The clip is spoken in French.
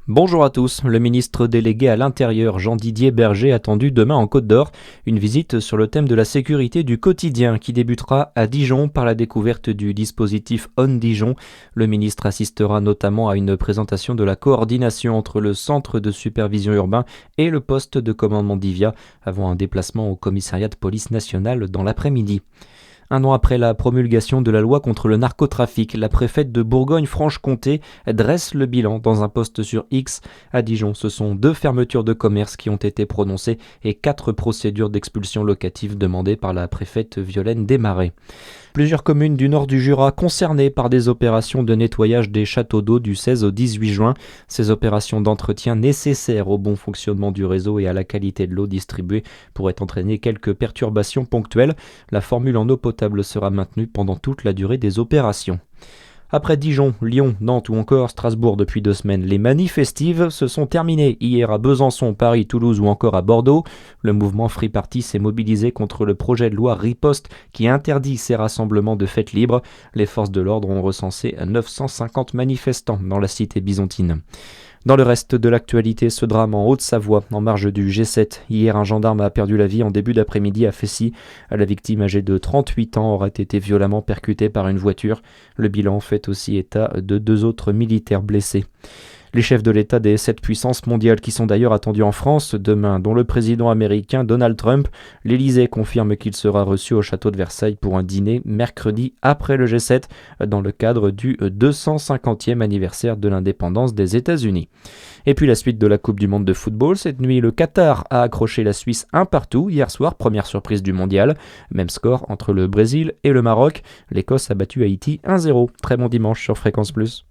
Bonjour à tous, le ministre délégué à l'Intérieur Jean-Didier Berger attendu demain en Côte d'Or, une visite sur le thème de la sécurité du quotidien qui débutera à Dijon par la découverte du dispositif On Dijon. Le ministre assistera notamment à une présentation de la coordination entre le centre de supervision urbain et le poste de commandement d'Ivia avant un déplacement au commissariat de police nationale dans l'après-midi. Un an après la promulgation de la loi contre le narcotrafic, la préfète de Bourgogne-Franche-Comté dresse le bilan dans un post sur X. À Dijon, ce sont 2 fermetures de commerce qui ont été prononcées et 4 procédures d'expulsion locative demandées par la préfète Violaine Desmarais. Plusieurs communes du nord du Jura concernées par des opérations de nettoyage des châteaux d'eau du 16 au 18 juin. Ces opérations d'entretien nécessaires au bon fonctionnement du réseau et à la qualité de l'eau distribuée pourraient entraîner quelques perturbations ponctuelles. La formule en eau potable sera maintenue pendant toute la durée des opérations. Après Dijon, Lyon, Nantes ou encore Strasbourg depuis 2 semaines, les manifs festives se sont terminées hier à Besançon, Paris, Toulouse ou encore à Bordeaux. Le mouvement Free Party s'est mobilisé contre le projet de loi Riposte qui interdit ces rassemblements de fêtes libres. Les forces de l'ordre ont recensé 950 manifestants dans la cité byzantine. Dans le reste de l'actualité, ce drame en Haute-Savoie, en marge du G7. Hier, un gendarme a perdu la vie en début d'après-midi à Fessy. La victime, âgée de 38 ans, aurait été violemment percutée par une voiture. Le bilan fait aussi état de 2 autres militaires blessés. Les chefs de l'État des 7 puissances mondiales qui sont d'ailleurs attendus en France demain, dont le président américain Donald Trump. L'Élysée confirme qu'il sera reçu au château de Versailles pour un dîner mercredi après le G7 dans le cadre du 250e anniversaire de l'indépendance des États-Unis. Et puis la suite de la Coupe du Monde de football. Cette nuit, le Qatar a accroché la Suisse 1-1 hier soir, première surprise du mondial. Même score entre le Brésil et le Maroc. L'Écosse a battu Haïti 1-0. Très bon dimanche sur Fréquence Plus.